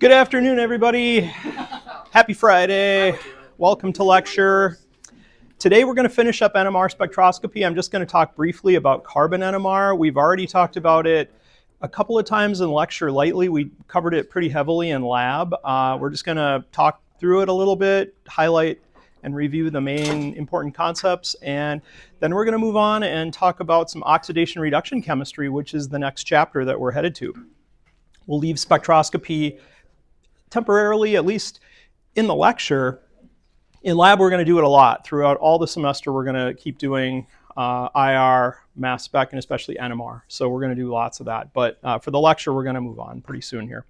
Good afternoon, everybody. Happy Friday. Welcome to lecture. Today we're going to finish up NMR spectroscopy. I'm just going to talk briefly about carbon NMR. We've already talked about it a couple of times in lecture lightly. We covered it pretty heavily in lab. We're just going to talk through it a little bit, highlight and review the main important concepts, and then we're going to move on and talk about some oxidation reduction chemistry, which is the next chapter that we're headed to. We'll leave spectroscopy temporarily, at least in the lecture. In lab, we're going to do it a lot. Throughout all the semester, we're going to keep doing IR, mass spec, and especially NMR. So we're going to do lots of that. But for the lecture, we're going to move on pretty soon here.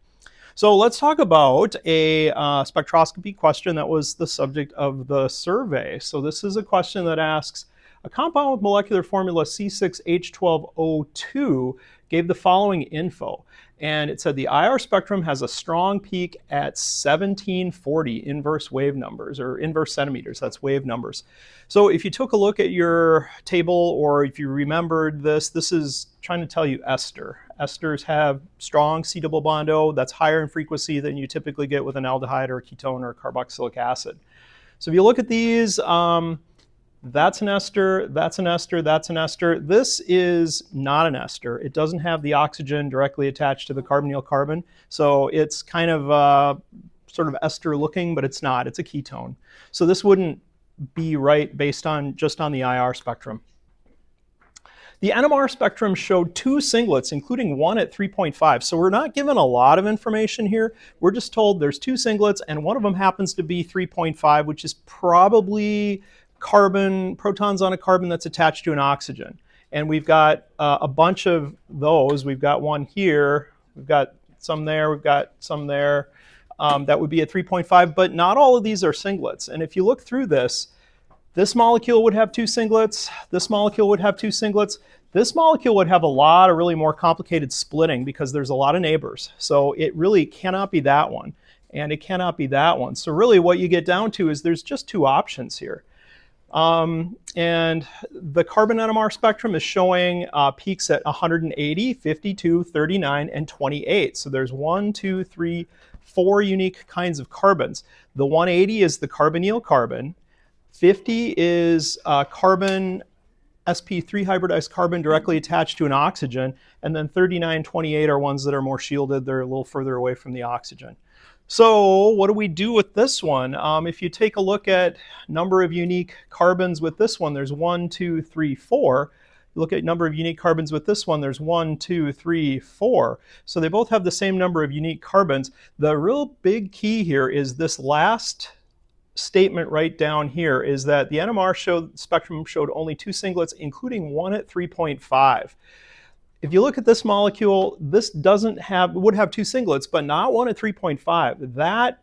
So let's talk about a spectroscopy question that was the subject of the survey. So this is a question that asks, a compound with molecular formula C6H12O2 gave the following info. And it said the IR spectrum has a strong peak at 1740 inverse wave numbers, or inverse centimeters, that's wave numbers. So if you took a look at your table, or if you remembered this is trying to tell you ester. Esters have strong C double bond O that's higher in frequency than you typically get with an aldehyde or a ketone or a carboxylic acid. So if you look at these, that's an ester, that's an ester, that's an ester. This is not an ester. It doesn't have the oxygen directly attached to the carbonyl carbon. So it's kind of sort of ester looking, but it's not. It's a ketone. So this wouldn't be right based on just on the IR spectrum. The NMR spectrum showed two singlets, including one at 3.5. So we're not given a lot of information here. We're just told there's two singlets, and one of them happens to be 3.5, which is probably carbon, protons on a carbon that's attached to an oxygen. And we've got a bunch of those. We've got one here, we've got some there, we've got some there. That would be at 3.5, but not all of these are singlets. And if you look through this molecule would have two singlets, this molecule would have two singlets, this molecule would have a lot of really more complicated splitting because there's a lot of neighbors. So it really cannot be that one, and it cannot be that one. So really what you get down to is there's just two options here. And the carbon NMR spectrum is showing peaks at 180, 52, 39, and 28. So there's 1, 2, 3, 4 unique kinds of carbons. The 180 is the carbonyl carbon. 50 is carbon sp3 hybridized carbon directly attached to an oxygen. And then 39, 28 are ones that are more shielded. They're a little further away from the oxygen. So what do we do with this one? If you take a look at number of unique carbons with this one, there's 1, 2, 3, 4. You look at number of unique carbons with this one, there's 1, 2, 3, 4. So they both have the same number of unique carbons. The real big key here is this last statement right down here, is that the NMR spectrum showed only two singlets, including one at 3.5. If you look at this molecule, this would have two singlets, but not one at 3.5. That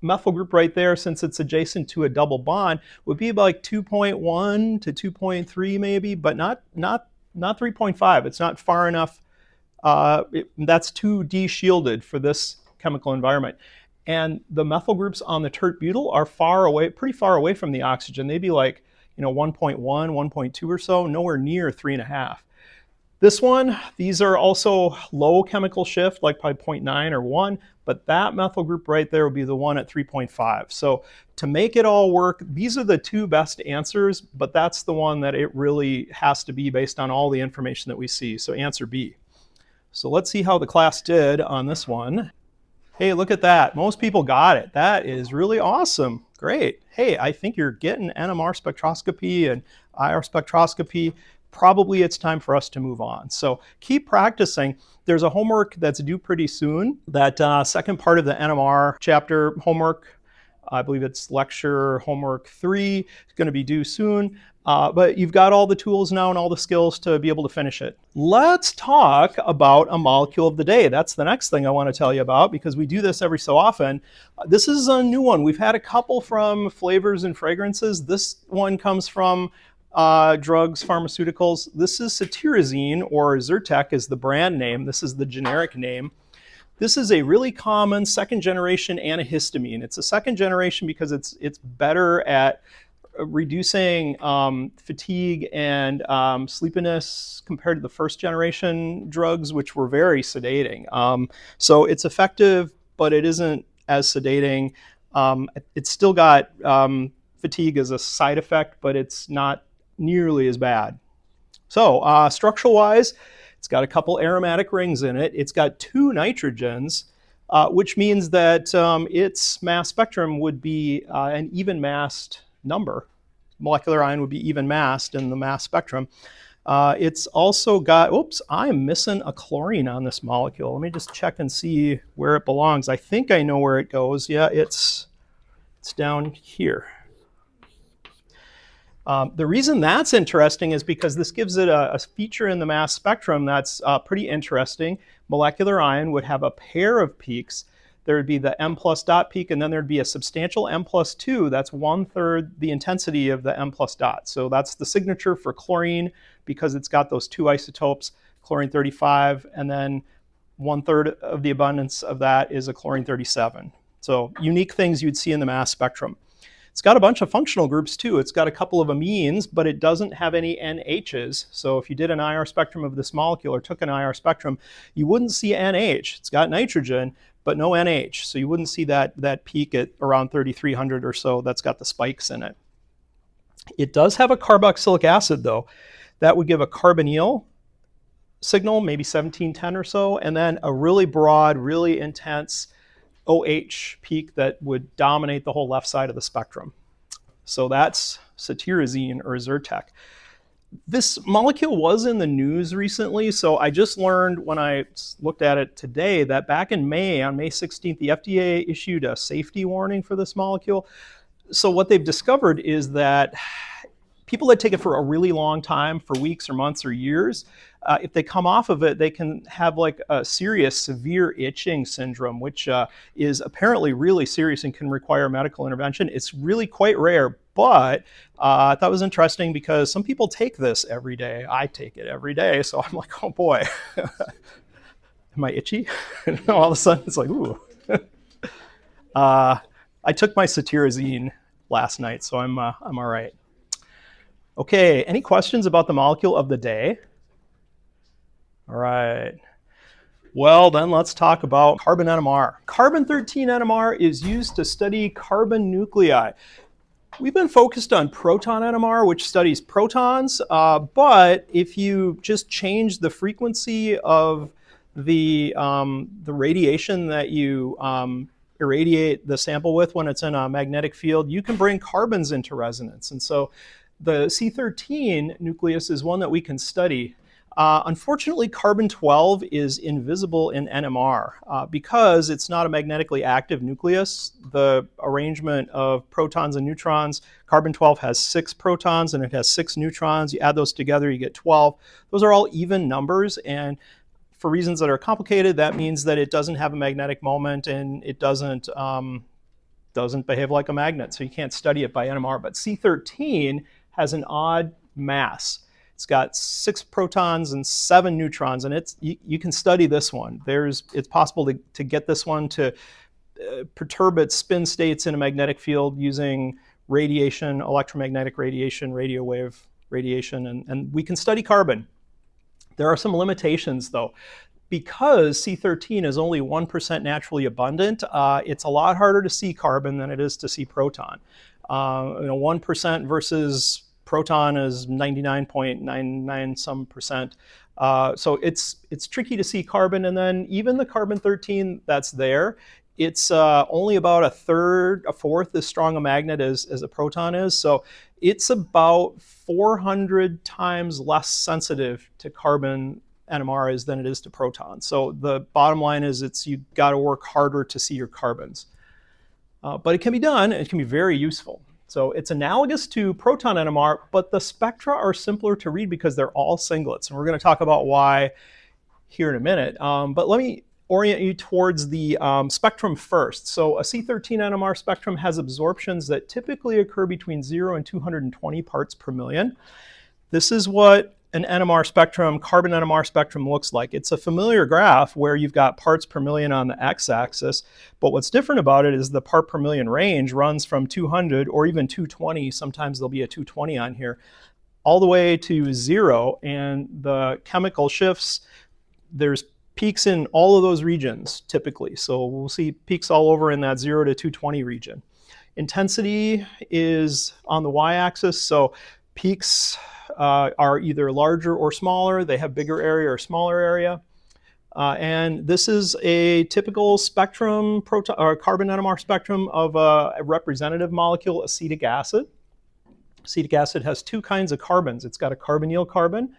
methyl group right there, since it's adjacent to a double bond, would be about like 2.1 to 2.3 maybe, but not 3.5. It's not far enough. That's too de-shielded for this chemical environment. And the methyl groups on the tert-butyl are pretty far away from the oxygen. They'd be like 1.1, 1.2 or so, nowhere near 3.5. This one, these are also low chemical shift, like probably 0.9 or 1, but that methyl group right there would be the one at 3.5. So to make it all work, these are the two best answers, but that's the one that it really has to be based on all the information that we see. So answer B. So let's see how the class did on this one. Hey, look at that. Most people got it. That is really awesome. Great. Hey, I think you're getting NMR spectroscopy and IR spectroscopy. Probably it's time for us to move on. So keep practicing. There's a homework that's due pretty soon. That second part of the NMR chapter homework, I believe it's lecture homework 3, is going to be due soon. But you've got all the tools now and all the skills to be able to finish it. Let's talk about a molecule of the day. That's the next thing I want to tell you about, because we do this every so often. This is a new one. We've had a couple from flavors and fragrances. This one comes from drugs, pharmaceuticals. This is cetirizine, or Zyrtec is the brand name. This is the generic name. This is a really common second generation antihistamine. It's a second generation because it's better at reducing fatigue and sleepiness compared to the first generation drugs, which were very sedating. So it's effective but it isn't as sedating. It's still got fatigue as a side effect, but it's not nearly as bad. So structural wise, it's got a couple aromatic rings in it. It's got 2 nitrogens, which means that its mass spectrum would be an even massed number. Molecular ion would be even massed in the mass spectrum. It's also got, oops, I'm missing a chlorine on this molecule. Let me just check and see where it belongs. I think I know where it goes. Yeah, it's down here. The reason that's interesting is because this gives it a feature in the mass spectrum that's pretty interesting. Molecular ion would have a pair of peaks. There would be the M plus dot peak, and then there'd be a substantial M plus 2. That's 1/3 the intensity of the M plus dot. So that's the signature for chlorine because it's got those 2 isotopes, chlorine 35, and then 1/3 of the abundance of that is a chlorine 37. So unique things you'd see in the mass spectrum. It's got a bunch of functional groups too. It's got a couple of amines, but it doesn't have any NHs. So if you did an IR spectrum of this molecule or took an IR spectrum, you wouldn't see NH. It's got nitrogen, but no NH. So you wouldn't see that peak at around 3,300 or so that's got the spikes in it. It does have a carboxylic acid though. That would give a carbonyl signal, maybe 1710 or so, and then a really broad, really intense OH peak that would dominate the whole left side of the spectrum. So that's cetirizine or Zyrtec. This molecule was in the news recently, so I just learned when I looked at it today that back in May, on May 16th, the FDA issued a safety warning for this molecule. So what they've discovered is that people that take it for a really long time, for weeks or months or years, if they come off of it, they can have like a serious, severe itching syndrome, which is apparently really serious and can require medical intervention. It's really quite rare, but I thought it was interesting because some people take this every day. I take it every day, so I'm like, oh boy, am I itchy? And all of a sudden, it's like, ooh. I took my cetirizine last night, so I'm all right. Okay, any questions about the molecule of the day? All right. Well, then let's talk about carbon NMR. Carbon-13 NMR is used to study carbon nuclei. We've been focused on proton NMR, which studies protons, but if you just change the frequency of the radiation that you irradiate the sample with when it's in a magnetic field, you can bring carbons into resonance. And so the C13 nucleus is one that we can study. Unfortunately, carbon-12 is invisible in NMR because it's not a magnetically active nucleus. The arrangement of protons and neutrons, carbon-12 has 6 protons and it has 6 neutrons. You add those together, you get 12. Those are all even numbers, and for reasons that are complicated, that means that it doesn't have a magnetic moment and it doesn't behave like a magnet, so you can't study it by NMR. But C13 has an odd mass. It's got 6 protons and 7 neutrons, and you can study this one. It's possible to get this one to perturb its spin states in a magnetic field using radiation, electromagnetic radiation, radio wave radiation, and we can study carbon. There are some limitations though. Because C13 is only 1% naturally abundant, it's a lot harder to see carbon than it is to see proton. 1% versus proton is 99.99 some percent. So it's tricky to see carbon, and then even the carbon-13 that's there, it's only about a fourth as strong a magnet as a proton is. So it's about 400 times less sensitive to carbon NMR is than it is to protons. So the bottom line is you've got to work harder to see your carbons. But it can be done, and it can be very useful. So it's analogous to proton NMR, but the spectra are simpler to read because they're all singlets. And we're going to talk about why here in a minute. But let me orient you towards the spectrum first. So a C13 NMR spectrum has absorptions that typically occur between 0 and 220 parts per million. This is what an NMR spectrum, carbon NMR spectrum looks like. It's a familiar graph where you've got parts per million on the x-axis, but what's different about it is the part per million range runs from 200 or even 220, sometimes there'll be a 220 on here, all the way to 0, and the chemical shifts, there's peaks in all of those regions typically. So we'll see peaks all over in that 0 to 220 region. Intensity is on the y-axis, so peaks are either larger or smaller. They have bigger area or smaller area. And this is a typical spectrum, carbon NMR spectrum of a representative molecule, acetic acid. Acetic acid has two kinds of carbons. It's got a carbonyl carbon,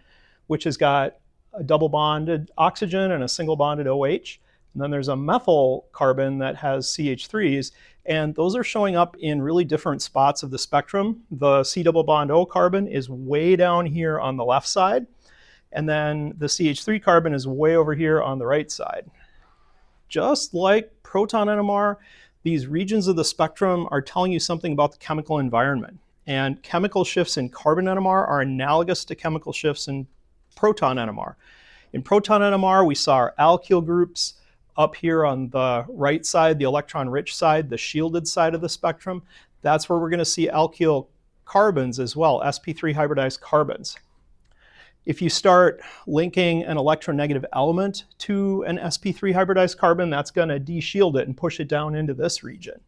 which has got a double bonded oxygen and a single bonded OH. And then there's a methyl carbon that has CH3s, and those are showing up in really different spots of the spectrum. The C double bond O carbon is way down here on the left side, and then the CH3 carbon is way over here on the right side. Just like proton NMR, these regions of the spectrum are telling you something about the chemical environment. And chemical shifts in carbon NMR are analogous to chemical shifts in proton NMR. In proton NMR, we saw our alkyl groups up here on the right side, the electron-rich side, the shielded side of the spectrum. That's where we're going to see alkyl carbons as well, sp3 hybridized carbons. If you start linking an electronegative element to an sp3 hybridized carbon, that's going to de-shield it and push it down into this region.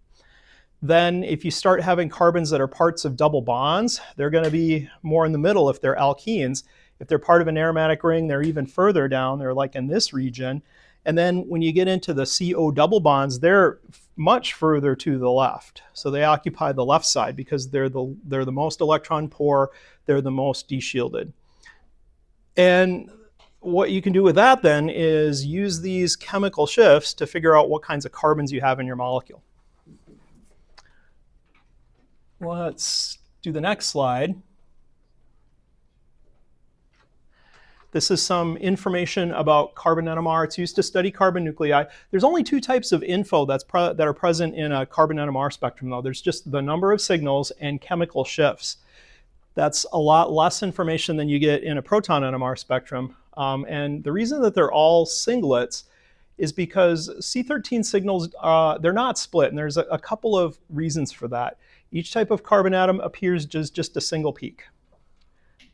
Then if you start having carbons that are parts of double bonds, they're going to be more in the middle if they're alkenes. If they're part of an aromatic ring, they're even further down. They're like in this region. And then when you get into the CO double bonds, they're much further to the left. So they occupy the left side because they're the most electron poor, they're the most de-shielded. And what you can do with that then is use these chemical shifts to figure out what kinds of carbons you have in your molecule. Let's do the next slide. This is some information about carbon NMR. It's used to study carbon nuclei. There's only two types of info that are present in a carbon NMR spectrum, though. There's just the number of signals and chemical shifts. That's a lot less information than you get in a proton NMR spectrum. And the reason that they're all singlets is because C13 signals, they're not split, and there's a couple of reasons for that. Each type of carbon atom appears just a single peak.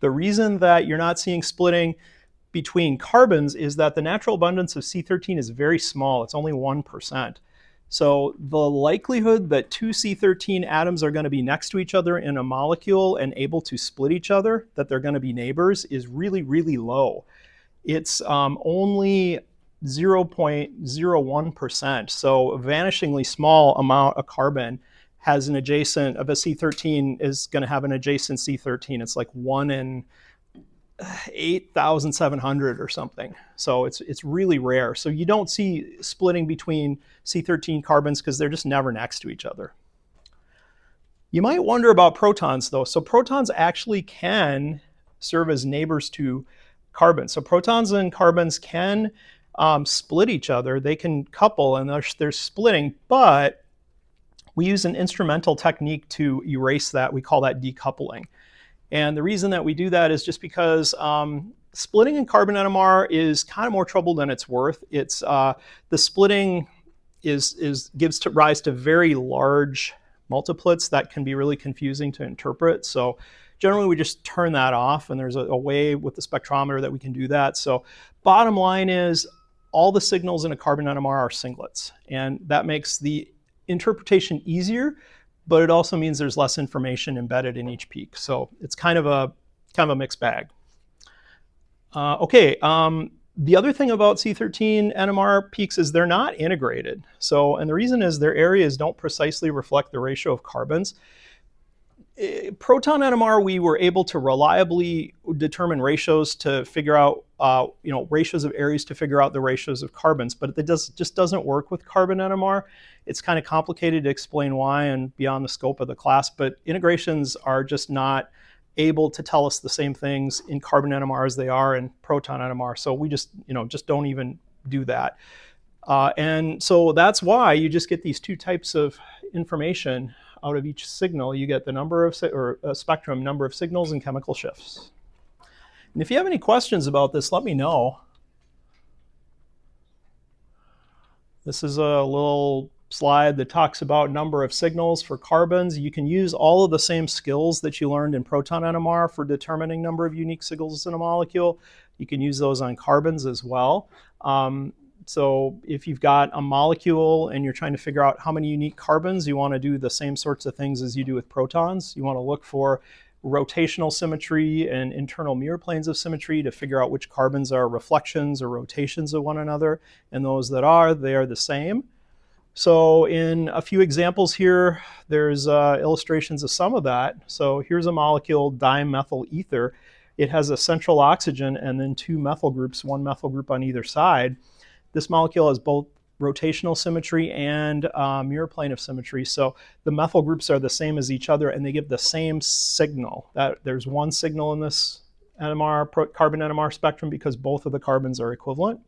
The reason that you're not seeing splitting between carbons is that the natural abundance of C13 is very small. It's only 1%. So the likelihood that two C13 atoms are going to be next to each other in a molecule and able to split each other, that they're going to be neighbors, is really, really low. It's only 0.01%. So a vanishingly small amount of carbon has an adjacent of a C13 is going to have an adjacent C13. It's like 1 in 8,700 or something. So it's really rare. So you don't see splitting between C13 carbons because they're just never next to each other. You might wonder about protons though. So protons actually can serve as neighbors to carbons. So protons and carbons can split each other. They can couple and they're splitting, but we use an instrumental technique to erase that. We call that decoupling. And the reason that we do that is just because splitting in carbon NMR is kind of more trouble than it's worth. It's the splitting gives rise to very large multiplets that can be really confusing to interpret. So generally we just turn that off, and there's a way with the spectrometer that we can do that. So bottom line is all the signals in a carbon NMR are singlets, and that makes the interpretation easier, but it also means there's less information embedded in each peak. So it's kind of a mixed bag. The other thing about C13 NMR peaks is they're not integrated. So, and the reason is their areas don't precisely reflect the ratio of carbons. Proton NMR, we were able to reliably determine ratios to figure out, ratios of areas to figure out the ratios of carbons, but it just doesn't work with carbon NMR. It's kind of complicated to explain why and beyond the scope of the class, but integrations are just not able to tell us the same things in carbon NMR as they are in proton NMR. So we just don't even do that. And so that's why you just get these two types of information out of each signal. You get the number of, spectrum, number of signals and chemical shifts. And if you have any questions about this, let me know. This is a little slide that talks about number of signals for carbons. You can use all of the same skills that you learned in proton NMR for determining number of unique signals in a molecule. You can use those on carbons as well. So if you've got a molecule and you're trying to figure out how many unique carbons, you want to do the same sorts of things as you do with protons. You want to look for rotational symmetry and internal mirror planes of symmetry to figure out which carbons are reflections or rotations of one another, and those that are, they are the same. So in a few examples here, there's illustrations of some of that. So here's a molecule, dimethyl ether. It has a central oxygen and then two methyl groups, one methyl group on either side. This molecule has both rotational symmetry and mirror plane of symmetry. So the methyl groups are the same as each other and they give the same signal. There's one signal in this NMR, carbon NMR spectrum because both of the carbons are equivalent.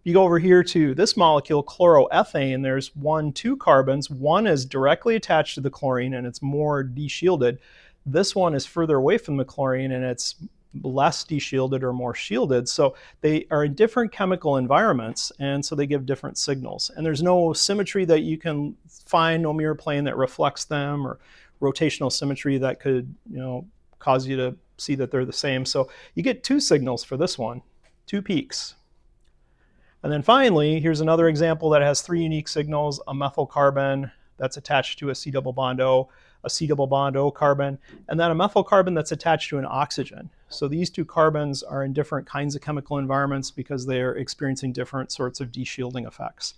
You go over here to this molecule, chloroethane, there's two carbons. One is directly attached to the chlorine and it's more deshielded. This one is further away from the chlorine and it's less deshielded or more shielded. So they are in different chemical environments and so they give different signals. And there's no symmetry that you can find, no mirror plane that reflects them or rotational symmetry that could, cause you to see that they're the same. So you get two signals for this one, two peaks. And then finally, here's another example that has three unique signals, a methyl carbon that's attached to a C double bond O, a C double bond O carbon, and then a methyl carbon that's attached to an oxygen. So these two carbons are in different kinds of chemical environments because they're experiencing different sorts of deshielding effects.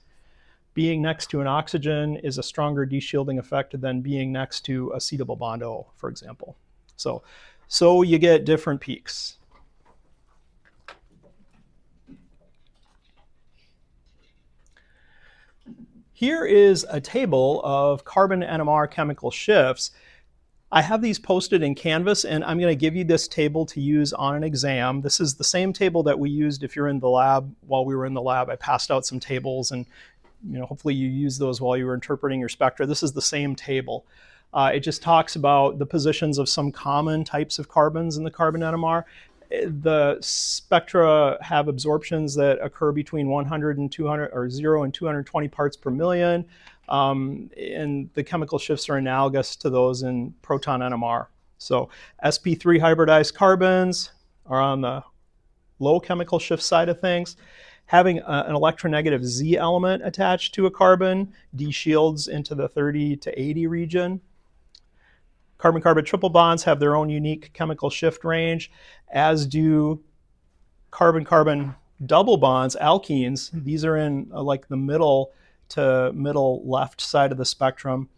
Being next to an oxygen is a stronger deshielding effect than being next to a C double bond O, for example. So you get different peaks. Here is a table of carbon NMR chemical shifts. I have these posted in Canvas, and I'm going to give you this table to use on an exam. This is the same table that we used if you're in the lab. While we were in the lab, I passed out some tables, and hopefully you used those while you were interpreting your spectra. This is the same table. It just talks about the positions of some common types of carbons in the carbon NMR. The spectra have absorptions that occur between 100 and 200, or 0 and 220 parts per million. And the chemical shifts are analogous to those in proton NMR. So sp3 hybridized carbons are on the low chemical shift side of things. Having an electronegative Z element attached to a carbon deshields into the 30 to 80 region. Carbon-carbon triple bonds have their own unique chemical shift range, as do carbon-carbon double bonds, alkenes. These are in like the middle to middle left side of the spectrum.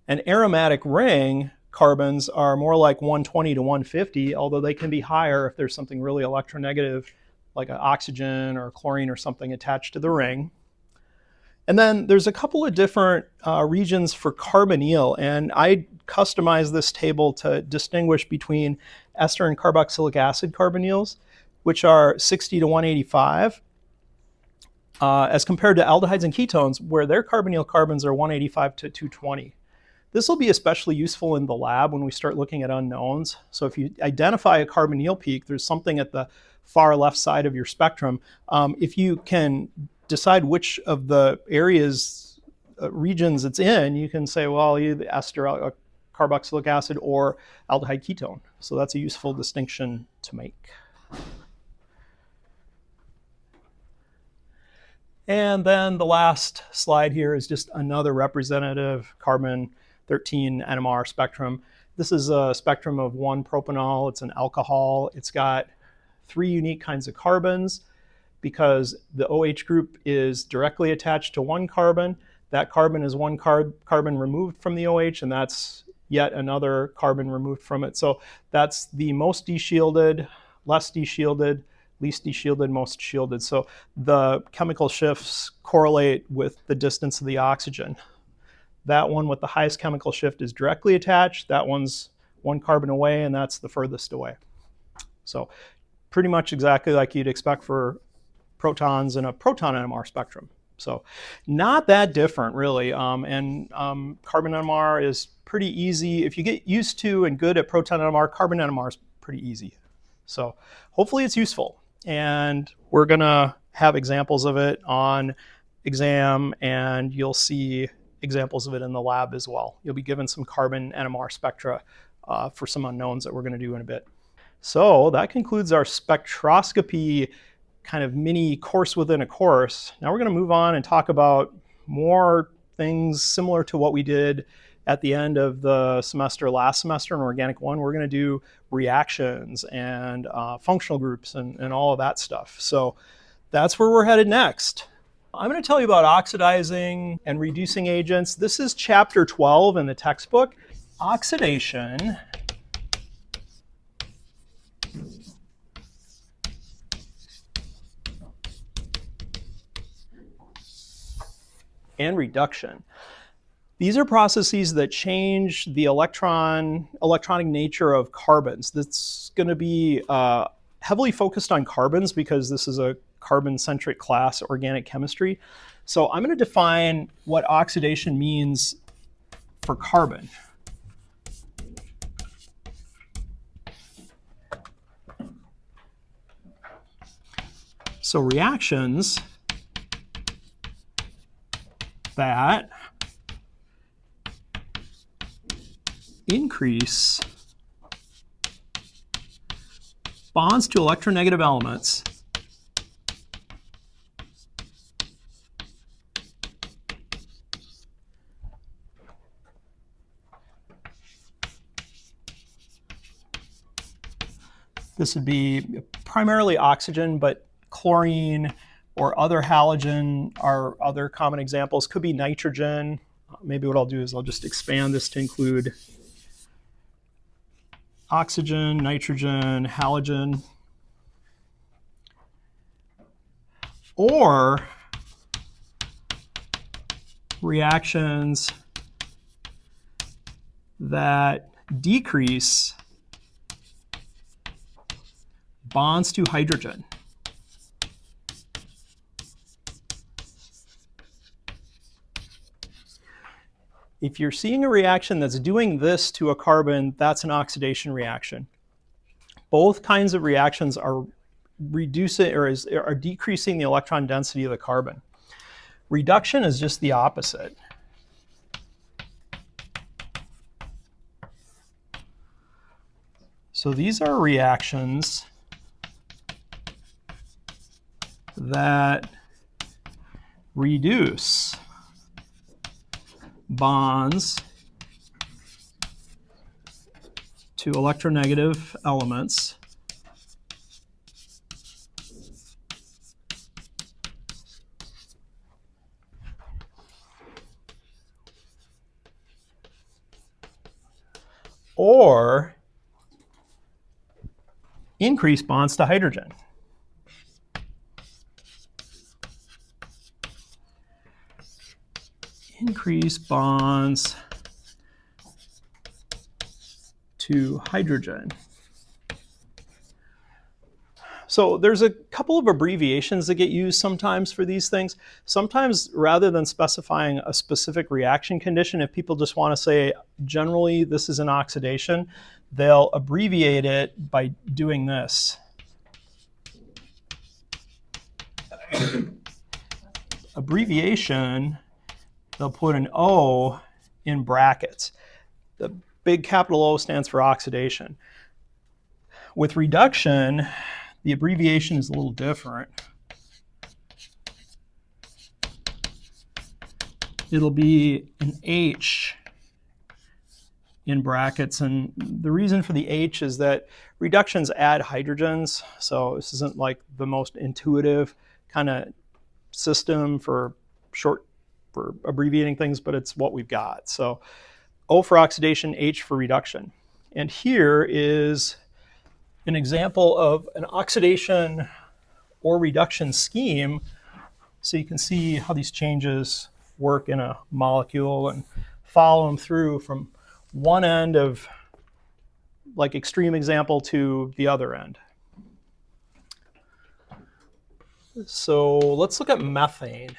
An aromatic ring carbons are more like 120 to 150, although they can be higher if there's something really electronegative, like an oxygen or chlorine or something attached to the ring. And then there's a couple of different regions for carbonyl, and I customized this table to distinguish between ester and carboxylic acid carbonyls, which are 60 to 185, as compared to aldehydes and ketones, where their carbonyl carbons are 185 to 220. This will be especially useful in the lab when we start looking at unknowns. So if you identify a carbonyl peak, there's something at the far left side of your spectrum. If you can decide which of the areas, regions it's in, you can say, well, either ester, carboxylic acid, or aldehyde ketone. So that's a useful distinction to make. And then the last slide here is just another representative carbon 13 NMR spectrum. This is a spectrum of 1-propanol. It's an alcohol. It's got 3 unique kinds of carbons. Because the OH group is directly attached to one carbon, that carbon is one carbon removed from the OH, and that's yet another carbon removed from it. So that's the most deshielded, less deshielded, least deshielded, most shielded. So the chemical shifts correlate with the distance of the oxygen. That one with the highest chemical shift is directly attached. That one's one carbon away, and that's the furthest away. So pretty much exactly like you'd expect for protons in a proton NMR spectrum. So not that different, really. Carbon NMR is pretty easy. If you get used to and good at proton NMR, carbon NMR is pretty easy. So hopefully it's useful. And we're going to have examples of it on exam, and you'll see examples of it in the lab as well. You'll be given some carbon NMR spectra for some unknowns that we're going to do in a bit. So that concludes our spectroscopy kind of mini course within a course. Now we're going to move on and talk about more things similar to what we did at the end of the semester last semester in Organic 1. We're going to do reactions and functional groups and all of that stuff. So that's where we're headed next. I'm going to tell you about oxidizing and reducing agents. This is chapter 12 in the textbook. Oxidation and reduction. These are processes that change the electronic nature of carbons. That's going to be heavily focused on carbons because this is a carbon-centric class, organic chemistry. So I'm going to define what oxidation means for carbon. So reactions that increase bonds to electronegative elements this would be primarily oxygen, but chlorine or other halogen are other common examples. Could be nitrogen. Maybe what I'll do is I'll just expand this to include oxygen, nitrogen, halogen, or reactions that decrease bonds to hydrogen. If you're seeing a reaction that's doing this to a carbon, that's an oxidation reaction. Both kinds of reactions are are decreasing the electron density of the carbon. Reduction is just the opposite. So these are reactions that reduce bonds to electronegative elements or increase bonds to hydrogen. Increase bonds to hydrogen. So there's a couple of abbreviations that get used sometimes for these things. Sometimes rather than specifying a specific reaction condition, if people just want to say generally this is an oxidation, they'll abbreviate it by doing this. Abbreviation, they'll put an O in brackets. The big capital O stands for oxidation. With reduction, the abbreviation is a little different. It'll be an H in brackets, and the reason for the H is that reductions add hydrogens, so this isn't like the most intuitive kind of system for abbreviating things, but it's what we've got. So O for oxidation, H for reduction. And here is an example of an oxidation or reduction scheme, so you can see how these changes work in a molecule and follow them through from one end of like extreme example to the other end. So let's look at methane.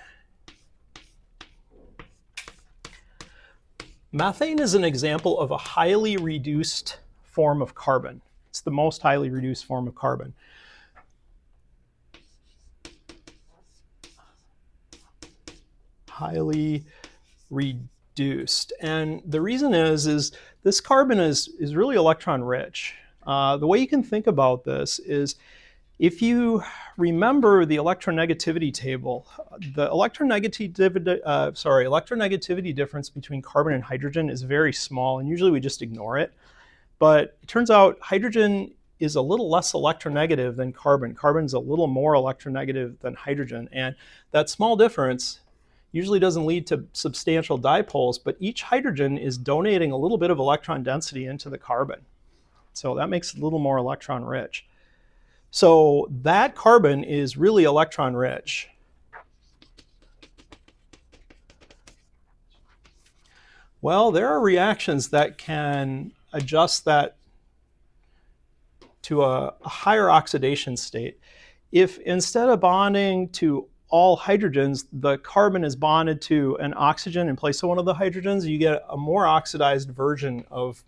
Methane is an example of a highly reduced form of carbon. It's the most highly reduced form of carbon. Highly reduced. And the reason is this carbon is really electron rich. The way you can think about this is If you remember the electronegativity table, the electronegativity difference between carbon and hydrogen is very small, and usually we just ignore it. But it turns out hydrogen is a little less electronegative than carbon. Carbon's a little more electronegative than hydrogen, and that small difference usually doesn't lead to substantial dipoles, but each hydrogen is donating a little bit of electron density into the carbon. So that makes it a little more electron rich. So that carbon is really electron rich. Well, there are reactions that can adjust that to a higher oxidation state. If instead of bonding to all hydrogens, the carbon is bonded to an oxygen in place of one of the hydrogens, you get a more oxidized version of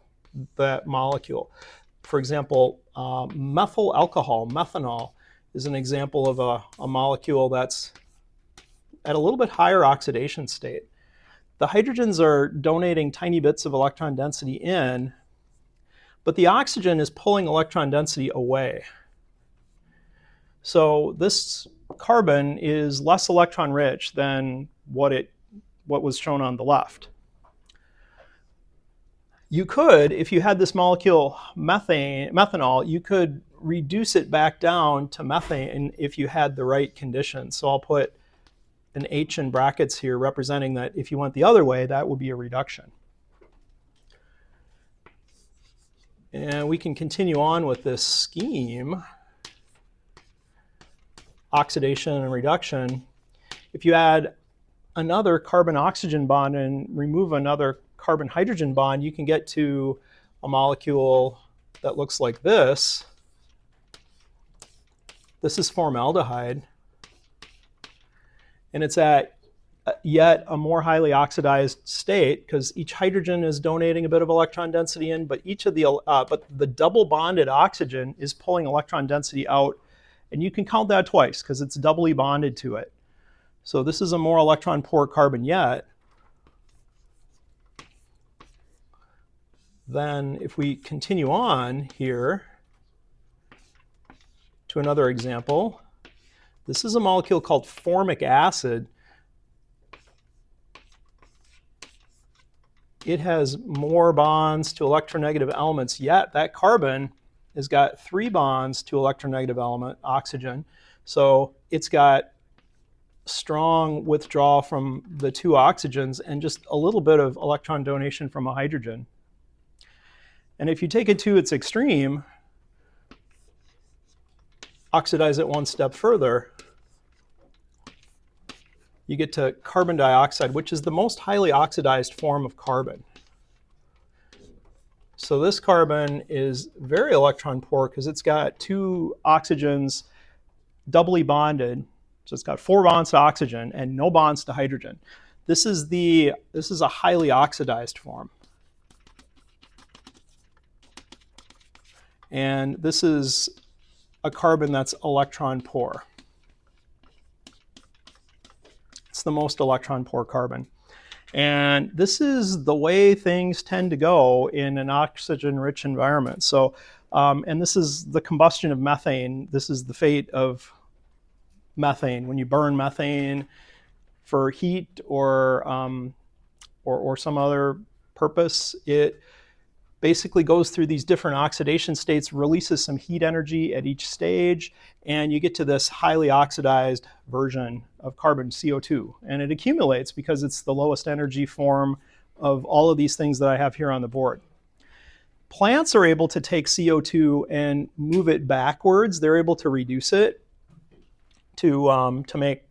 that molecule. For example, methyl alcohol, methanol, is an example of a molecule that's at a little bit higher oxidation state. The hydrogens are donating tiny bits of electron density in, but the oxygen is pulling electron density away. So this carbon is less electron rich than what was shown on the left. You could, if you had this molecule methanol, you could reduce it back down to methane if you had the right conditions. So I'll put an H in brackets here representing that if you went the other way, that would be a reduction. And we can continue on with this scheme, oxidation and reduction. If you add another carbon-oxygen bond and remove another carbon-hydrogen bond, you can get to a molecule that looks like this. This is formaldehyde. And it's at yet a more highly oxidized state because each hydrogen is donating a bit of electron density in, but the double bonded oxygen is pulling electron density out, and you can count that twice because it's doubly bonded to it. So this is a more electron poor carbon yet. Then if we continue on here to another example, this is a molecule called formic acid. It has more bonds to electronegative elements, yet that carbon has got 3 bonds to electronegative element, oxygen. So it's got strong withdrawal from the 2 oxygens and just a little bit of electron donation from a hydrogen. And if you take it to its extreme, oxidize it one step further, you get to carbon dioxide, which is the most highly oxidized form of carbon. So this carbon is very electron poor because it's got 2 oxygens doubly bonded. So it's got 4 bonds to oxygen and no bonds to hydrogen. This is a highly oxidized form. And this is a carbon that's electron poor. It's the most electron poor carbon. And this is the way things tend to go in an oxygen-rich environment. So, and this is the combustion of methane. This is the fate of methane. When you burn methane for heat or some other purpose, it basically goes through these different oxidation states, releases some heat energy at each stage, and you get to this highly oxidized version of carbon, CO2. And it accumulates because it's the lowest energy form of all of these things that I have here on the board. Plants are able to take CO2 and move it backwards. They're able to reduce it to make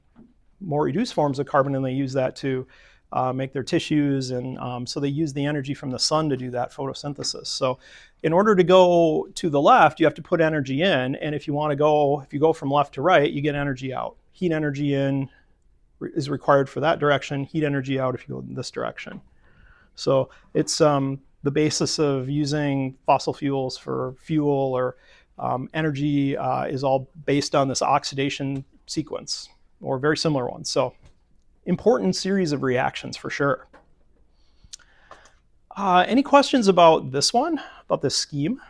more reduced forms of carbon, and they use that to make their tissues, and so they use the energy from the sun to do that photosynthesis. So in order to go to the left, you have to put energy in, and if you go from left to right, you get energy out. Heat energy in is required for that direction, heat energy out if you go in this direction. So it's the basis of using fossil fuels for fuel or energy is all based on this oxidation sequence, or very similar ones. So important series of reactions for sure. Any questions about this one, about this scheme?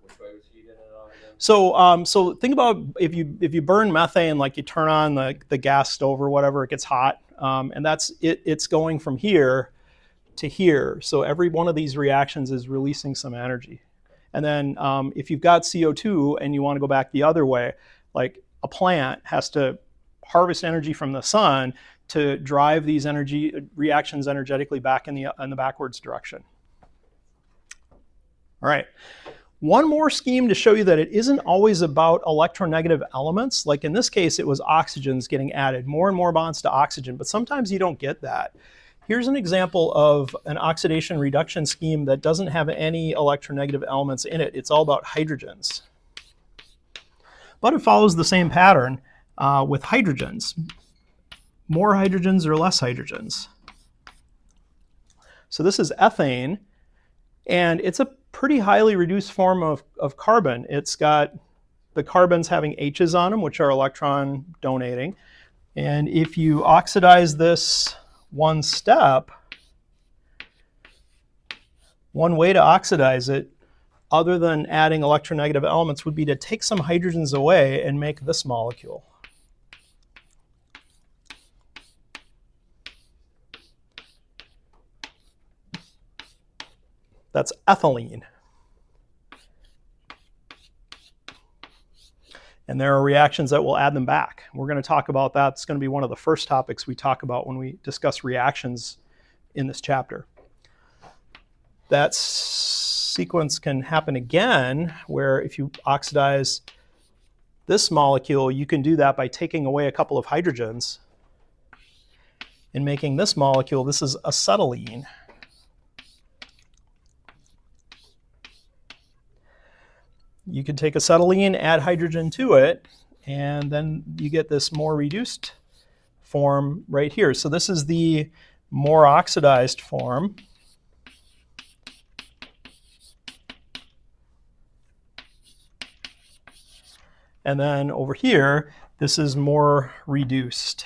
Which way was heat in and out again? So think about if you burn methane, like you turn on the gas stove or whatever, it gets hot, and that's it. It's going from here to here. So every one of these reactions is releasing some energy. And then if you've got CO2 and you want to go back the other way, like a plant has to harvest energy from the sun to drive these energy reactions energetically back in the backwards direction. All right. One more scheme to show you that it isn't always about electronegative elements. Like in this case, it was oxygens getting added, more and more bonds to oxygen, but sometimes you don't get that. Here's an example of an oxidation reduction scheme that doesn't have any electronegative elements in it. It's all about hydrogens. But it follows the same pattern with hydrogens. More hydrogens or less hydrogens. So this is ethane, and it's a pretty highly reduced form of carbon. It's got the carbons having H's on them, which are electron donating. And if you oxidize this one step, one way to oxidize it, other than adding electronegative elements, would be to take some hydrogens away and make this molecule. That's ethylene. And there are reactions that will add them back. We're going to talk about that. It's going to be one of the first topics we talk about when we discuss reactions in this chapter. That sequence can happen again, where if you oxidize this molecule, you can do that by taking away a couple of hydrogens and making this molecule. This is acetylene. You can take acetylene, add hydrogen to it, and then you get this more reduced form right here. So this is the more oxidized form. And then over here, this is more reduced.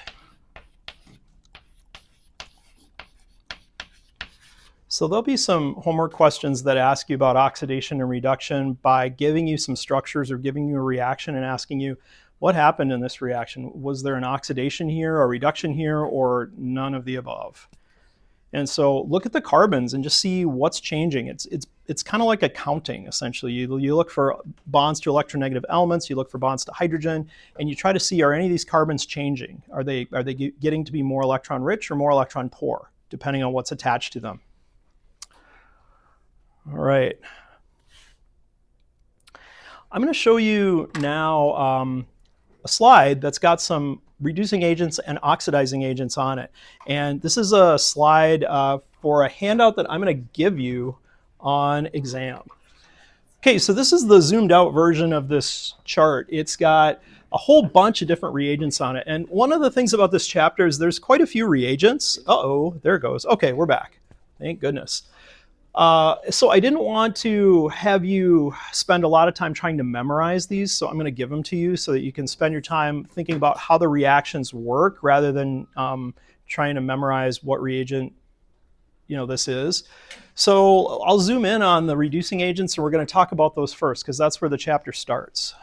So there'll be some homework questions that ask you about oxidation and reduction by giving you some structures or giving you a reaction and asking you, what happened in this reaction? Was there an oxidation here, or a reduction here, or none of the above? And so look at the carbons and just see what's changing. It's kind of like accounting, essentially. You look for bonds to electronegative elements, you look for bonds to hydrogen, and you try to see, are any of these carbons changing? Are they getting to be more electron rich or more electron poor, depending on what's attached to them? All right. I'm going to show you now a slide that's got some reducing agents and oxidizing agents on it. And this is a slide for a handout that I'm going to give you on exam. Okay, so this is the zoomed out version of this chart. It's got a whole bunch of different reagents on it. And one of the things about this chapter is there's quite a few reagents. Uh-oh, there it goes. Okay, we're back. Thank goodness. So I didn't want to have you spend a lot of time trying to memorize these, so I'm going to give them to you so that you can spend your time thinking about how the reactions work rather than trying to memorize what reagent this is. So I'll zoom in on the reducing agents, and we're going to talk about those first because that's where the chapter starts.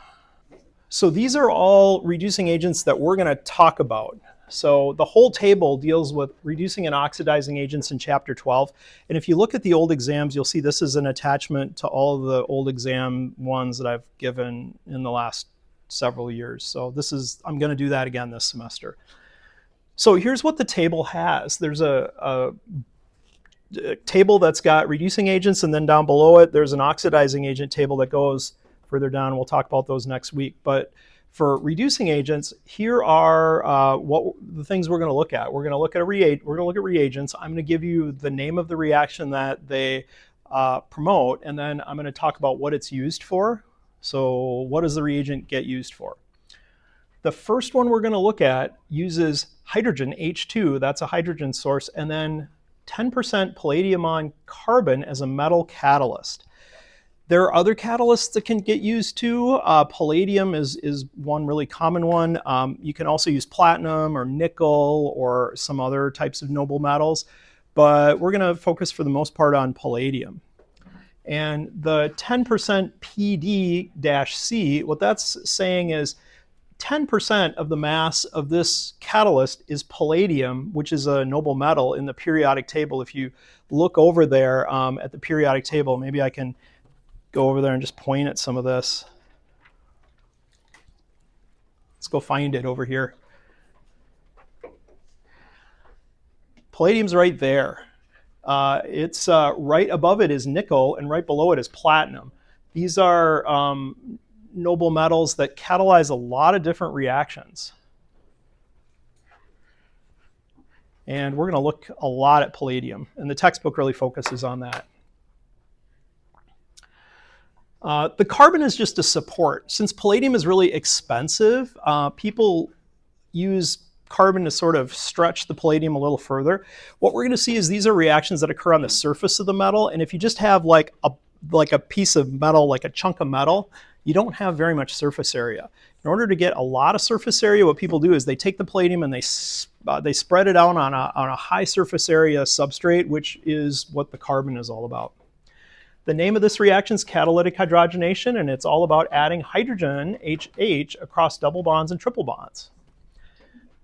So these are all reducing agents that we're going to talk about. So the whole table deals with reducing and oxidizing agents in chapter 12. And if you look at the old exams, you'll see this is an attachment to all of the old exam ones that I've given in the last several years. So I'm going to do that again this semester. So here's what the table has. There's a table that's got reducing agents, and then down below it, there's an oxidizing agent table that goes further down. We'll talk about those next week. But for reducing agents, here are what the things we're going to look at. We're going to look at reagents. I'm going to give you the name of the reaction that they promote, and then I'm going to talk about what it's used for. So what does the reagent get used for? The first one we're going to look at uses hydrogen, H2, that's a hydrogen source, and then 10% palladium on carbon as a metal catalyst. There are other catalysts that can get used too. Palladium is one really common one. You can also use platinum or nickel or some other types of noble metals, but we're going to focus for the most part on palladium. And the 10% PD-C, what that's saying is 10% of the mass of this catalyst is palladium, which is a noble metal in the periodic table. If you look over there at the periodic table, maybe I can go over there and just point at some of this. Let's go find it over here. Palladium's right there. It's right above it is nickel, and right below it is platinum. These are noble metals that catalyze a lot of different reactions. And we're going to look a lot at palladium, and the textbook really focuses on that. The carbon is just a support. Since palladium is really expensive, people use carbon to sort of stretch the palladium a little further. What we're going to see is these are reactions that occur on the surface of the metal, and if you just have like a piece of metal, like a chunk of metal, you don't have very much surface area. In order to get a lot of surface area, what people do is they take the palladium and they spread it out on a high surface area substrate, which is what the carbon is all about. The name of this reaction is catalytic hydrogenation, and it's all about adding hydrogen, HH, across double bonds and triple bonds.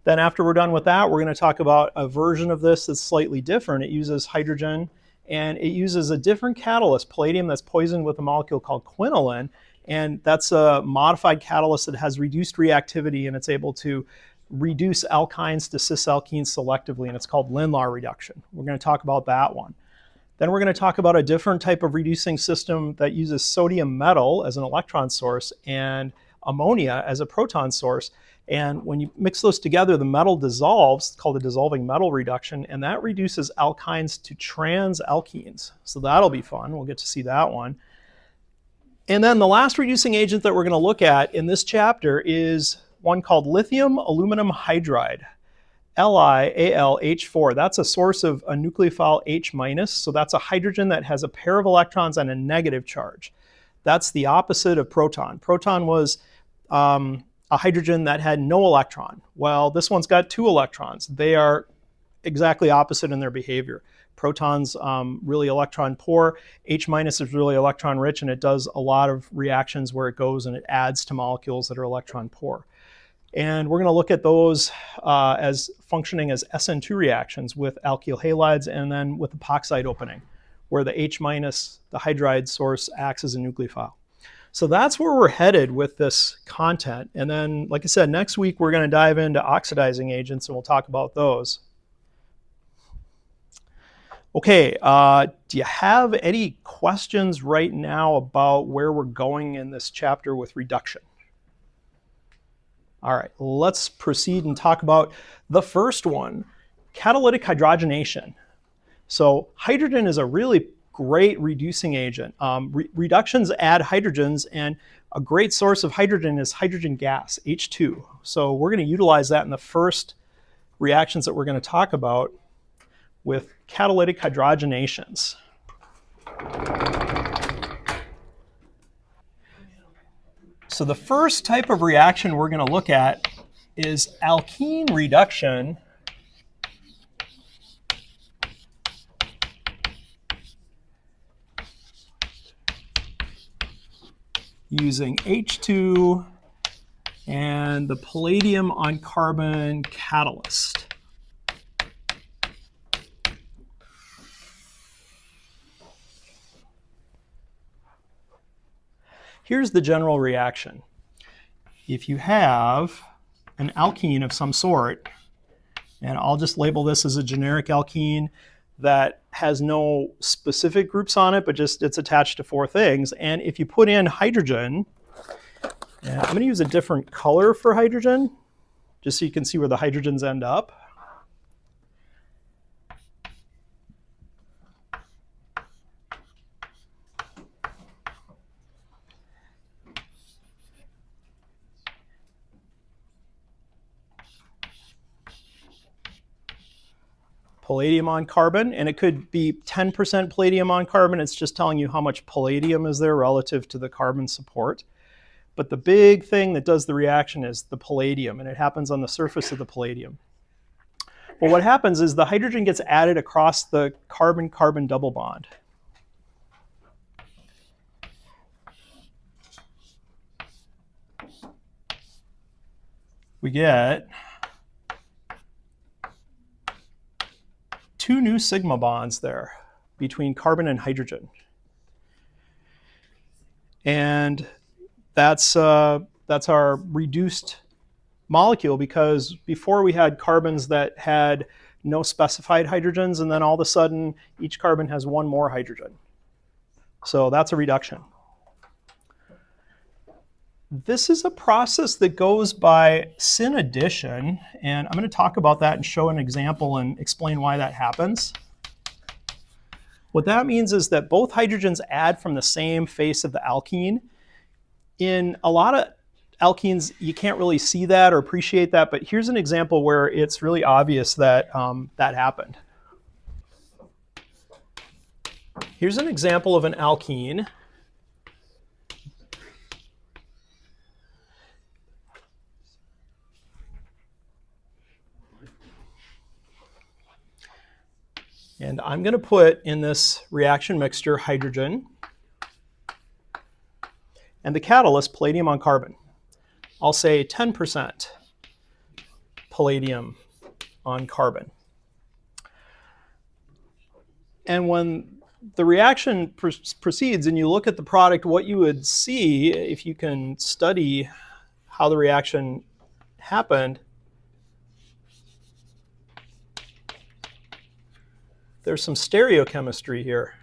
Then after we're done with that, we're going to talk about a version of this that's slightly different. It uses hydrogen, and it uses a different catalyst, palladium, that's poisoned with a molecule called quinoline, and that's a modified catalyst that has reduced reactivity, and it's able to reduce alkynes to cis-alkenes selectively, and it's called Lin-Law reduction. We're going to talk about that one. Then we're going to talk about a different type of reducing system that uses sodium metal as an electron source and ammonia as a proton source. And when you mix those together, the metal dissolves. It's called a dissolving metal reduction, and that reduces alkynes to trans-alkenes. So that'll be fun. We'll get to see that one. And then the last reducing agent that we're going to look at in this chapter is one called lithium aluminum hydride. LiAlH4. That's a source of a nucleophile H-, so that's a hydrogen that has a pair of electrons and a negative charge. That's the opposite of proton. Proton was a hydrogen that had no electron. Well, this one's got 2 electrons. They are exactly opposite in their behavior. Proton's really electron poor. H- is really electron rich, and it does a lot of reactions where it goes and it adds to molecules that are electron poor. And we're going to look at those as functioning as SN2 reactions with alkyl halides and then with epoxide opening, where the H-, the hydride source, acts as a nucleophile. So that's where we're headed with this content. And then, like I said, next week we're going to dive into oxidizing agents, and we'll talk about those. Okay, do you have any questions right now about where we're going in this chapter with reduction? All right, let's proceed and talk about the first one, catalytic hydrogenation. So hydrogen is a really great reducing agent. Reductions add hydrogens, and a great source of hydrogen is hydrogen gas, H2. So we're going to utilize that in the first reactions that we're going to talk about with catalytic hydrogenations. So the first type of reaction we're going to look at is alkene reduction using H2 and the palladium on carbon catalyst. Here's the general reaction. If you have an alkene of some sort, and I'll just label this as a generic alkene that has no specific groups on it, but just it's attached to 4 things. And if you put in hydrogen, and I'm going to use a different color for hydrogen, just so you can see where the hydrogens end up. Palladium on carbon, and it could be 10% palladium on carbon. It's just telling you how much palladium is there relative to the carbon support. But the big thing that does the reaction is the palladium, and it happens on the surface of the palladium. Well, what happens is the hydrogen gets added across the carbon-carbon double bond. we get 2 new sigma bonds there between carbon and hydrogen. And that's our reduced molecule, because before we had carbons that had no specified hydrogens, and then all of a sudden each carbon has 1 more hydrogen. So that's a reduction. This is a process that goes by syn addition, and I'm going to talk about that and show an example and explain why that happens. What that means is that both hydrogens add from the same face of the alkene. In a lot of alkenes, you can't really see that or appreciate that, but here's an example where it's really obvious that that happened. Here's an example of an alkene. And I'm going to put in this reaction mixture hydrogen and the catalyst palladium on carbon. I'll say 10% palladium on carbon. And when the reaction proceeds and you look at the product, what you would see, if you can study how the reaction happened, there's some stereochemistry here.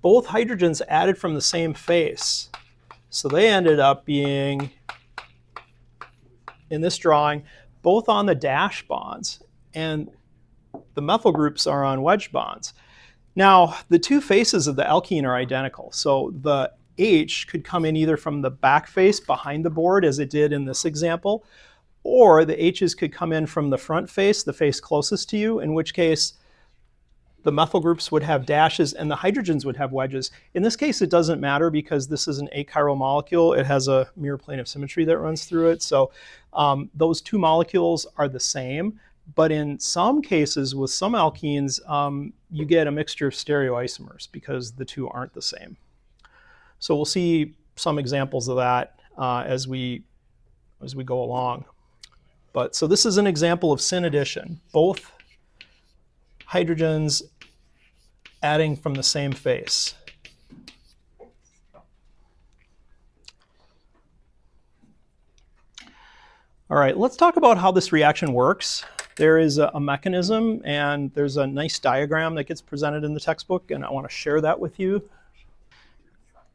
Both hydrogens added from the same face. So they ended up being, in this drawing, both on the dash bonds, and the methyl groups are on wedge bonds. Now, the 2 faces of the alkene are identical. So the H could come in either from the back face behind the board, as it did in this example, or the H's could come in from the front face, the face closest to you, in which case the methyl groups would have dashes and the hydrogens would have wedges. In this case, it doesn't matter because this is an achiral molecule. It has a mirror plane of symmetry that runs through it. So those 2 molecules are the same. But in some cases, with some alkenes, you get a mixture of stereoisomers because the 2 aren't the same. So we'll see some examples of that as we go along. But so this is an example of syn addition. Both hydrogens adding from the same face. All right, let's talk about how this reaction works. There is a mechanism, and there's a nice diagram that gets presented in the textbook, and I want to share that with you.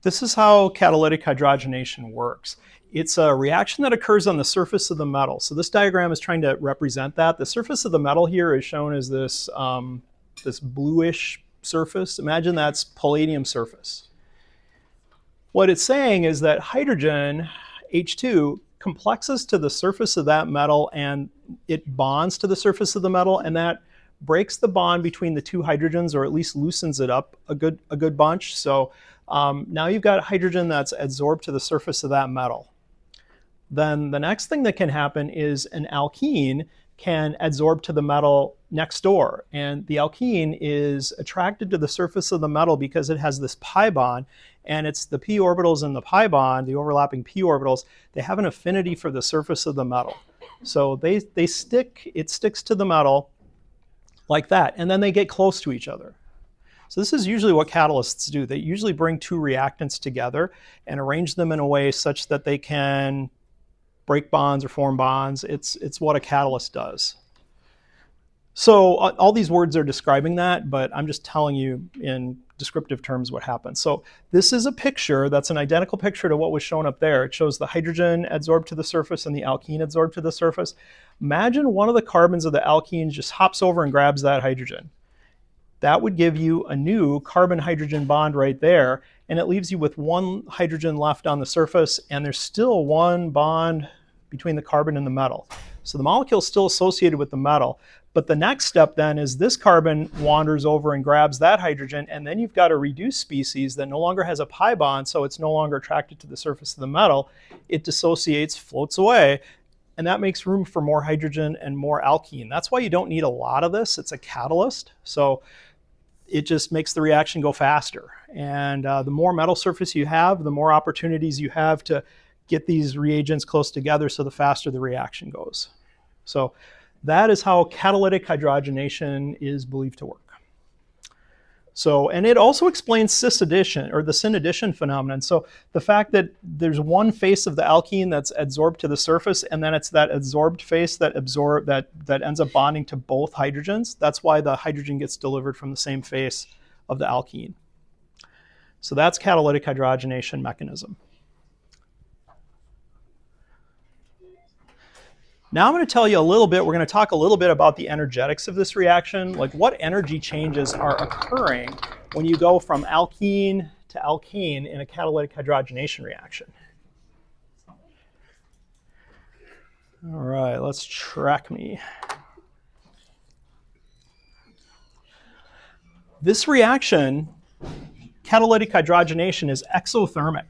This is how catalytic hydrogenation works. It's a reaction that occurs on the surface of the metal. So this diagram is trying to represent that. The surface of the metal here is shown as this, this bluish surface. Imagine that's palladium surface. What it's saying is that hydrogen, H2, complexes to the surface of that metal and it bonds to the surface of the metal, and that breaks the bond between the 2 hydrogens, or at least loosens it up a good bunch. So now you've got hydrogen that's adsorbed to the surface of that metal. Then the next thing that can happen is an alkene can adsorb to the metal next door. And the alkene is attracted to the surface of the metal because it has this pi bond, and it's the p orbitals in the pi bond, the overlapping p orbitals, they have an affinity for the surface of the metal. So it sticks to the metal like that, and then they get close to each other. So this is usually what catalysts do. They usually bring 2 reactants together and arrange them in a way such that they can break bonds or form bonds. It's what a catalyst does. So all these words are describing that, but I'm just telling you in descriptive terms what happens. So this is a picture that's an identical picture to what was shown up there. It shows the hydrogen adsorbed to the surface and the alkene adsorbed to the surface. Imagine one of the carbons of the alkene just hops over and grabs that hydrogen. That would give you a new carbon-hydrogen bond right there, and it leaves you with 1 hydrogen left on the surface, and there's still 1 bond between the carbon and the metal. So the molecule is still associated with the metal, but the next step then is this carbon wanders over and grabs that hydrogen, and then you've got a reduced species that no longer has a pi bond, so it's no longer attracted to the surface of the metal. It dissociates, floats away, and that makes room for more hydrogen and more alkene. That's why you don't need a lot of this. It's a catalyst. So it just makes the reaction go faster. And the more metal surface you have, the more opportunities you have to get these reagents close together, so the faster the reaction goes. So that is how catalytic hydrogenation is believed to work. So, and it also explains cis addition, or the syn addition phenomenon. So the fact that there's one face of the alkene that's adsorbed to the surface, and then it's that adsorbed face that ends up bonding to both hydrogens. That's why the hydrogen gets delivered from the same face of the alkene. So that's catalytic hydrogenation mechanism. Now I'm going to tell you a little bit, we're going to talk a little bit about the energetics of this reaction, like what energy changes are occurring when you go from alkene to alkane in a catalytic hydrogenation reaction. All right, let's track me. This reaction, catalytic hydrogenation, is exothermic.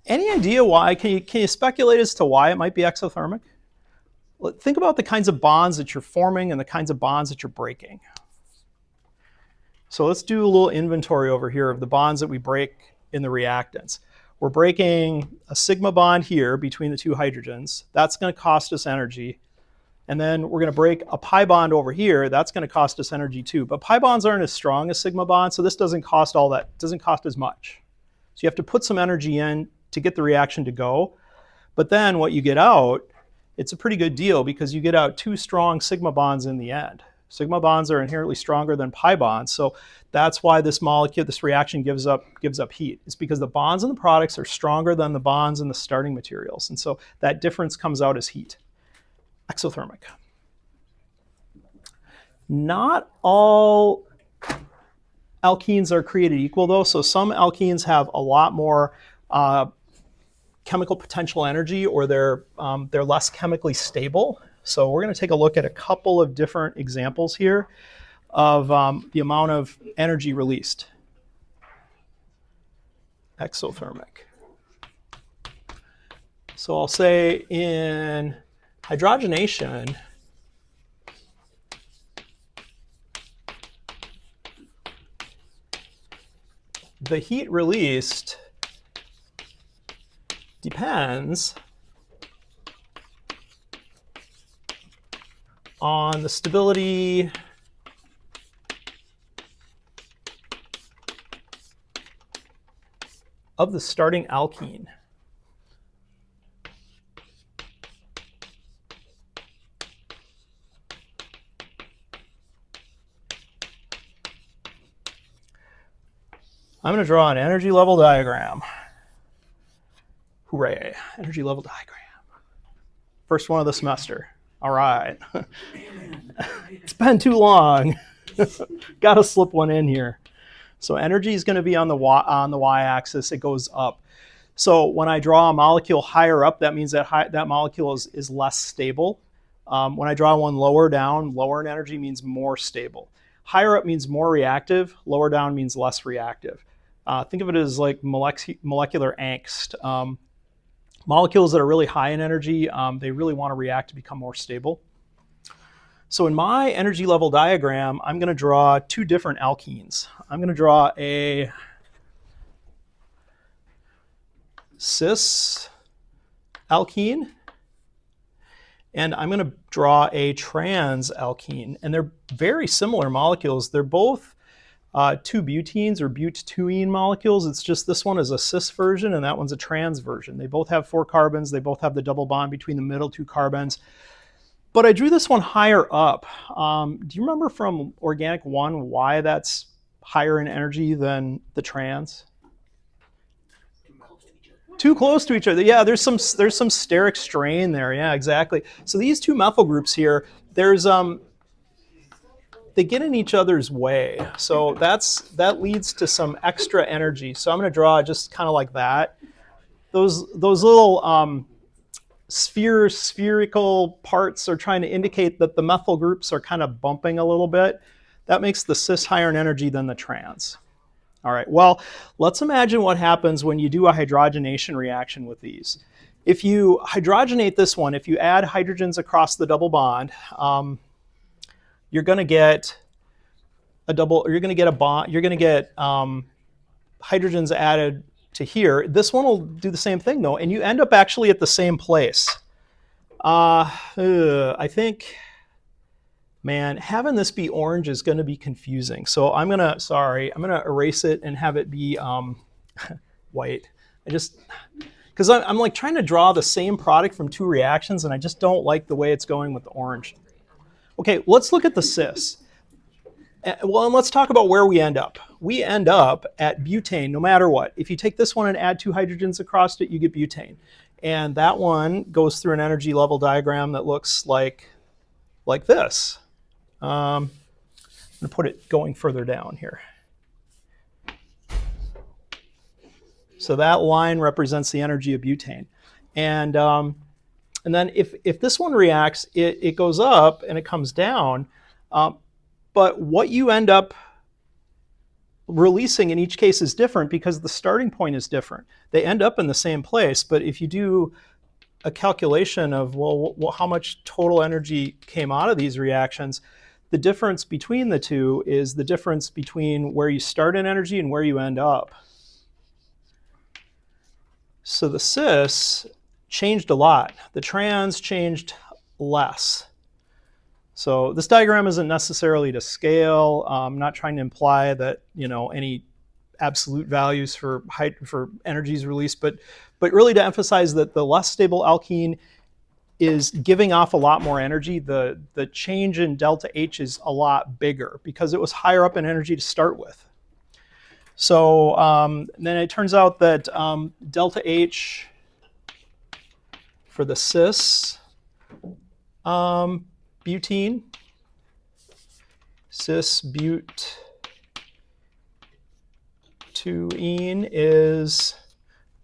Any idea why? Can you speculate as to why it might be exothermic? Think about the kinds of bonds that you're forming and the kinds of bonds that you're breaking. So let's do a little inventory over here of the bonds that we break in the reactants. We're breaking a sigma bond here between the two hydrogens. That's going to cost us energy. And then we're going to break a pi bond over here. That's going to cost us energy too. But pi bonds aren't as strong as sigma bonds, so this doesn't cost all that, doesn't cost as much. So you have to put some energy in to get the reaction to go. But then what you get out, it's a pretty good deal because you get out two strong sigma bonds in the end. Sigma bonds are inherently stronger than pi bonds, so that's why this molecule, this reaction gives up heat. It's because the bonds in the products are stronger than the bonds in the starting materials, and so that difference comes out as heat. Exothermic. Not all alkenes are created equal though, so some alkenes have a lot more chemical potential energy, or they're less chemically stable. So we're going to take a look at a couple of different examples here of the amount of energy released. Exothermic. So I'll say in hydrogenation, the heat released depends on the stability of the starting alkene. I'm going to draw an energy level diagram. Hooray, energy level diagram. First one of the semester. All right. It's been too long. Got to slip one in here. So energy is going to be on the y-axis. It goes up. So when I draw a molecule higher up, that means that that molecule is less stable. When I draw one lower down, lower in energy means more stable. Higher up means more reactive. Lower down means less reactive. Think of it as like molecular angst. Molecules that are really high in energy, they really want to react to become more stable. So in my energy level diagram, I'm going to draw two different alkenes. I'm going to draw a cis alkene, and I'm going to draw a trans alkene. And they're very similar molecules. They're both two butenes or butene molecules. It's just this one is a cis version and that one's a trans version. They both have 4 carbons. They both have the double bond between the middle 2 carbons. But I drew this one higher up. Do you remember from Organic 1 why that's higher in energy than the trans? Too close to each other. Yeah, there's some steric strain there. Yeah, exactly. So these two methyl groups here, they get in each other's way. So that leads to some extra energy. So I'm going to draw just kind of like that. Those little spherical parts are trying to indicate that the methyl groups are kind of bumping a little bit. That makes the cis higher in energy than the trans. All right, well, let's imagine what happens when you do a hydrogenation reaction with these. If you hydrogenate this one, if you add hydrogens across the double bond, you're going to get a double, or you're going to get a bond, you're going to get hydrogens added to here. This one will do the same thing though, and you end up actually at the same place. I think, man, having this be orange is going to be confusing. So I'm going to erase it and have it be white. Because I'm like trying to draw the same product from two reactions, and I just don't like the way it's going with the orange. Okay, let's look at the cis. Well, and let's talk about where we end up. We end up at butane no matter what. If you take this one and add two hydrogens across it, you get butane. And that one goes through an energy level diagram that looks like this. I'm going to put it going further down here. So that line represents the energy of butane. And then if this one reacts, it goes up and it comes down. But what you end up releasing in each case is different because the starting point is different. They end up in the same place, but if you do a calculation of, well, how much total energy came out of these reactions, the difference between the two is the difference between where you start in energy and where you end up. So the cis changed a lot. The trans changed less. So this diagram isn't necessarily to scale. I'm not trying to imply that any absolute values for energies released, but really to emphasize that the less stable alkene is giving off a lot more energy. The change in delta H is a lot bigger because it was higher up in energy to start with. So then it turns out that delta H for the cis butene, cis-but-2-ene is,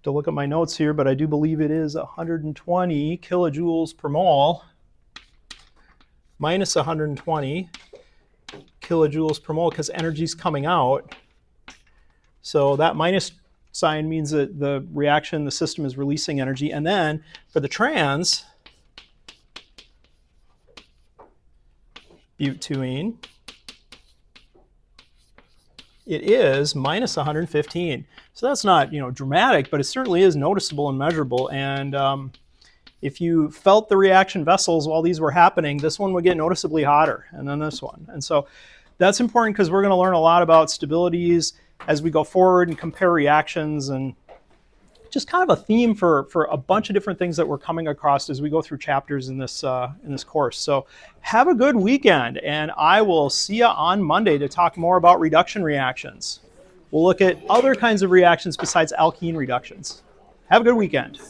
to look at my notes here, but I do believe it is 120 kilojoules per mole, minus 120 kilojoules per mole because energy's coming out. So that minus sign means that the reaction, the system is releasing energy. And then for the trans, but-2-ene, it is minus 115. So that's not dramatic, but it certainly is noticeable and measurable. And if you felt the reaction vessels while these were happening, this one would get noticeably hotter, and then this one. And so that's important because we're going to learn a lot about stabilities as we go forward and compare reactions, and just kind of a theme for a bunch of different things that we're coming across as we go through chapters in this course. So have a good weekend, and I will see you on Monday to talk more about reduction reactions. We'll look at other kinds of reactions besides alkene reductions. Have a good weekend.